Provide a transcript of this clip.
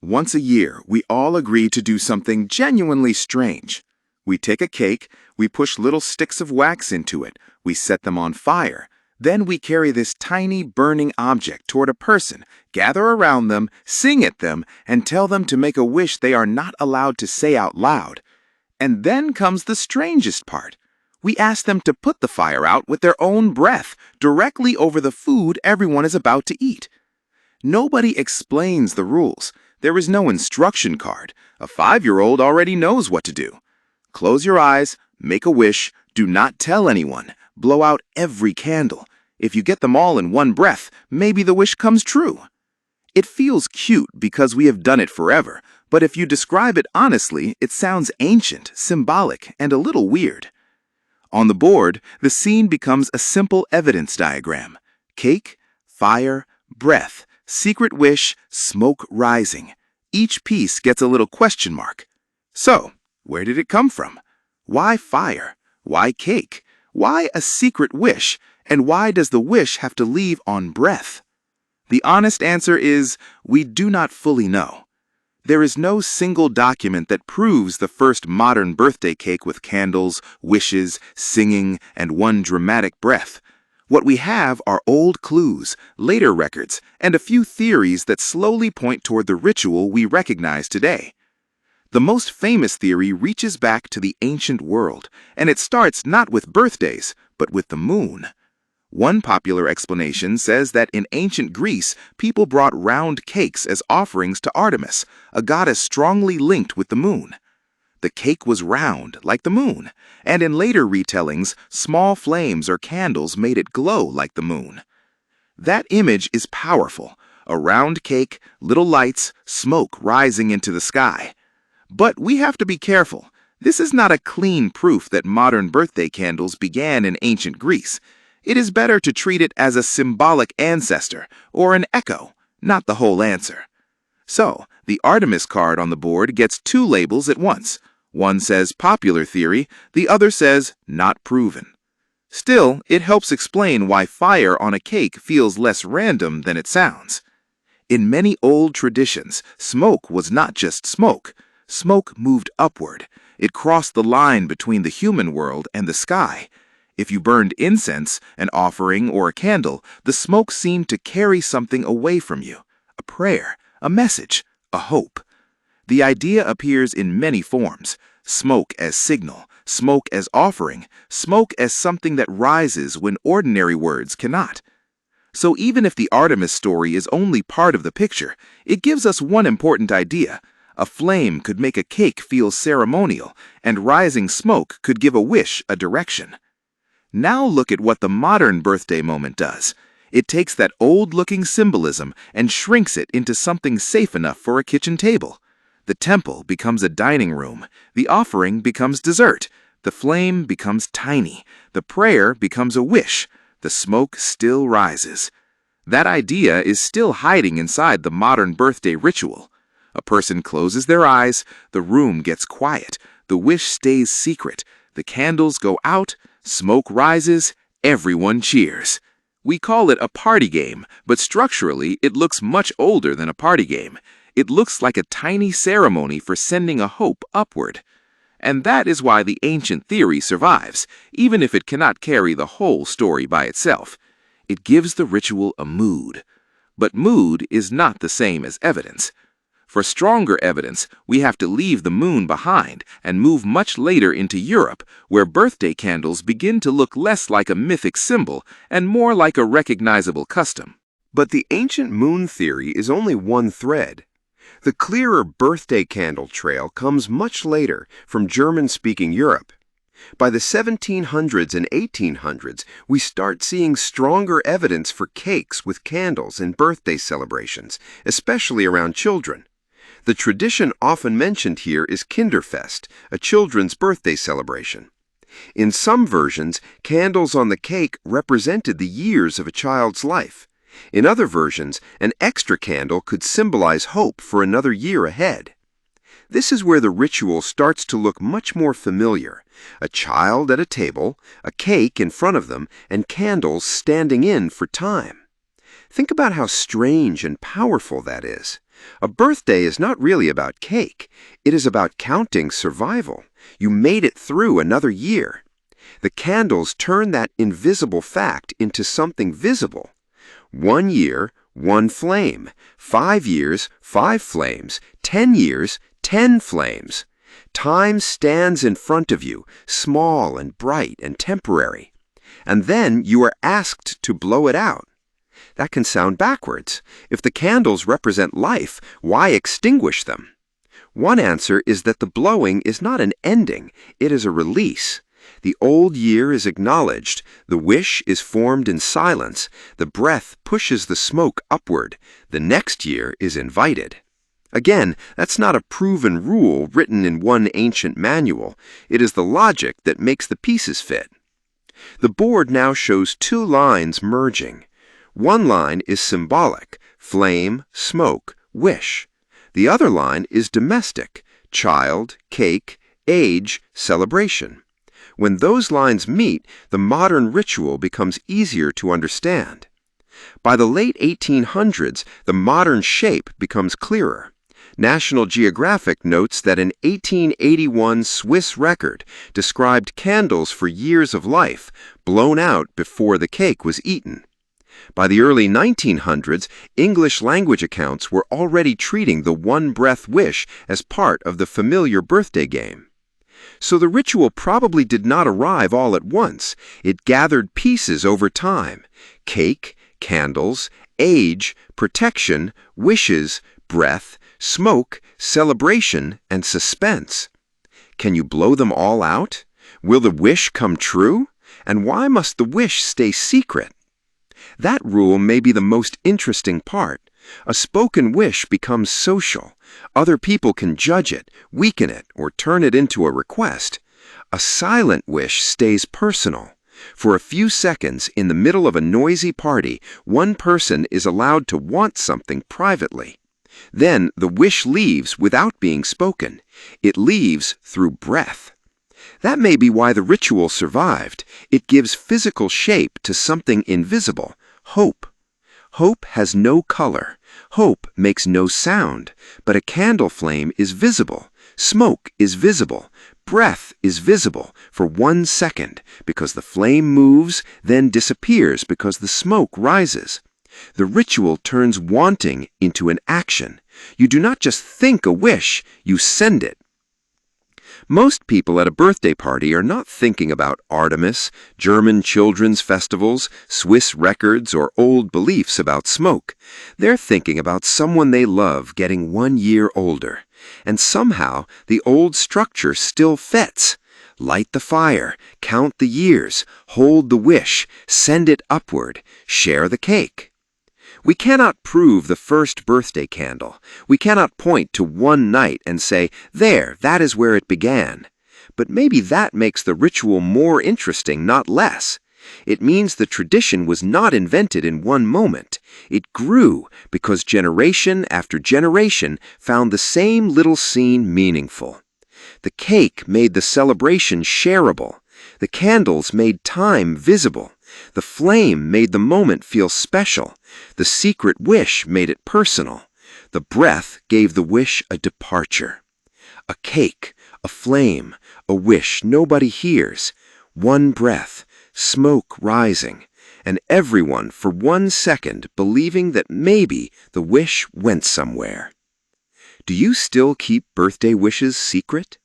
Once a year, we all agree to do something genuinely strange. We take a cake, we push little sticks of wax into it, we set them on fire. Then we carry this tiny burning object toward a person, gather around them, sing at them, and tell them to make a wish they are not allowed to say out loud. And then comes the strangest part. We ask them to put the fire out with their own breath, directly over the food everyone is about to eat. Nobody explains the rules. There is no instruction card. A 5-year-old already knows what to do. Close your eyes, make a wish, do not tell anyone, blow out every candle. If you get them all in one breath, maybe the wish comes true. It feels cute because we have done it forever, but if you describe it honestly, it sounds ancient, symbolic, and a little weird. On the board, the scene becomes a simple evidence diagram. Cake, fire, breath, secret wish, smoke rising. Each piece gets a little question mark. So, where did it come from? Why fire? Why cake? Why a secret wish? And why does the wish have to leave on breath? The honest answer is, we do not fully know. There is no single document that proves the first modern birthday cake with candles, wishes, singing, and one dramatic breath. What we have are old clues, later records, and a few theories that slowly point toward the ritual we recognize today. The most famous theory reaches back to the ancient world, and it starts not with birthdays, but with the moon. One popular explanation says that in ancient Greece, people brought round cakes as offerings to Artemis, a goddess strongly linked with the moon. The cake was round, like the moon, and in later retellings, small flames or candles made it glow like the moon. That image is powerful: a round cake, little lights, smoke rising into the sky. But we have to be careful. This is not a clean proof that modern birthday candles began in ancient Greece. It is better to treat it as a symbolic ancestor, or an echo, not the whole answer. So, the Artemis card on the board gets two labels at once. One says popular theory, the other says not proven. Still, it helps explain why fire on a cake feels less random than it sounds. In many old traditions, smoke was not just smoke. Smoke moved upward. It crossed the line between the human world and the sky. If you burned incense, an offering, or a candle, the smoke seemed to carry something away from you: a prayer, a message, a hope. The idea appears in many forms: smoke as signal, smoke as offering, smoke as something that rises when ordinary words cannot. So even if the Artemis story is only part of the picture, it gives us one important idea. A flame could make a cake feel ceremonial, and rising smoke could give a wish a direction. Now look at what the modern birthday moment does. It takes that old-looking symbolism and shrinks it into something safe enough for a kitchen table. The temple becomes a dining room. The offering becomes dessert. The flame becomes tiny. The prayer becomes a wish. The smoke still rises. That idea is still hiding inside the modern birthday ritual. A person closes their eyes, the room gets quiet, the wish stays secret, the candles go out, smoke rises, everyone cheers. We call it a party game, but structurally it looks much older than a party game. It looks like a tiny ceremony for sending a hope upward. And that is why the ancient theory survives, even if it cannot carry the whole story by itself. It gives the ritual a mood. But mood is not the same as evidence. For stronger evidence, we have to leave the moon behind and move much later into Europe, where birthday candles begin to look less like a mythic symbol and more like a recognizable custom. But the ancient moon theory is only one thread. The clearer birthday candle trail comes much later, from German-speaking Europe. By the 1700s and 1800s, we start seeing stronger evidence for cakes with candles in birthday celebrations, especially around children. The tradition often mentioned here is Kinderfest, a children's birthday celebration. In some versions, candles on the cake represented the years of a child's life. In other versions, an extra candle could symbolize hope for another year ahead. This is where the ritual starts to look much more familiar. A child at a table, a cake in front of them, and candles standing in for time. Think about how strange and powerful that is. A birthday is not really about cake. It is about counting survival. You made it through another year. The candles turn that invisible fact into something visible. 1 year, 1 flame. 5 years, 5 flames. 10 years, 10 flames. Time stands in front of you, small and bright and temporary. And then you are asked to blow it out. That can sound backwards. If the candles represent life, why extinguish them? One answer is that the blowing is not an ending, it is a release. The old year is acknowledged, the wish is formed in silence, the breath pushes the smoke upward, the next year is invited. Again, that's not a proven rule written in one ancient manual. It is the logic that makes the pieces fit. The board now shows 2 lines merging. One line is symbolic, flame, smoke, wish. The other line is domestic, child, cake, age, celebration. When those lines meet, the modern ritual becomes easier to understand. By the late 1800s, the modern shape becomes clearer. National Geographic notes that an 1881 Swiss record described candles for years of life, blown out before the cake was eaten. By the early 1900s, English language accounts were already treating the one-breath wish as part of the familiar birthday game. So the ritual probably did not arrive all at once. It gathered pieces over time: cake, candles, age, protection, wishes, breath, smoke, celebration, and suspense. Can you blow them all out? Will the wish come true? And why must the wish stay secret? That rule may be the most interesting part. A spoken wish becomes social. Other people can judge it, weaken it, or turn it into a request. A silent wish stays personal. For a few seconds, in the middle of a noisy party, one person is allowed to want something privately. Then the wish leaves without being spoken. It leaves through breath. That may be why the ritual survived. It gives physical shape to something invisible: hope. Hope has no color. Hope makes no sound. But a candle flame is visible. Smoke is visible. Breath is visible for 1 second because the flame moves, then disappears because the smoke rises. The ritual turns wanting into an action. You do not just think a wish, you send it. Most people at a birthday party are not thinking about Artemis, German children's festivals, Swiss records, or old beliefs about smoke. They're thinking about someone they love getting 1 year older. And somehow, the old structure still fits. Light the fire, count the years, hold the wish, send it upward, share the cake. We cannot prove the first birthday candle. We cannot point to one night and say, there, that is where it began. But maybe that makes the ritual more interesting, not less. It means the tradition was not invented in one moment. It grew because generation after generation found the same little scene meaningful. The cake made the celebration shareable. The candles made time visible. The flame made the moment feel special. The secret wish made it personal. The breath gave the wish a departure. A cake, a flame, a wish nobody hears. One breath, smoke rising, and everyone for 1 second believing that maybe the wish went somewhere. Do you still keep birthday wishes secret?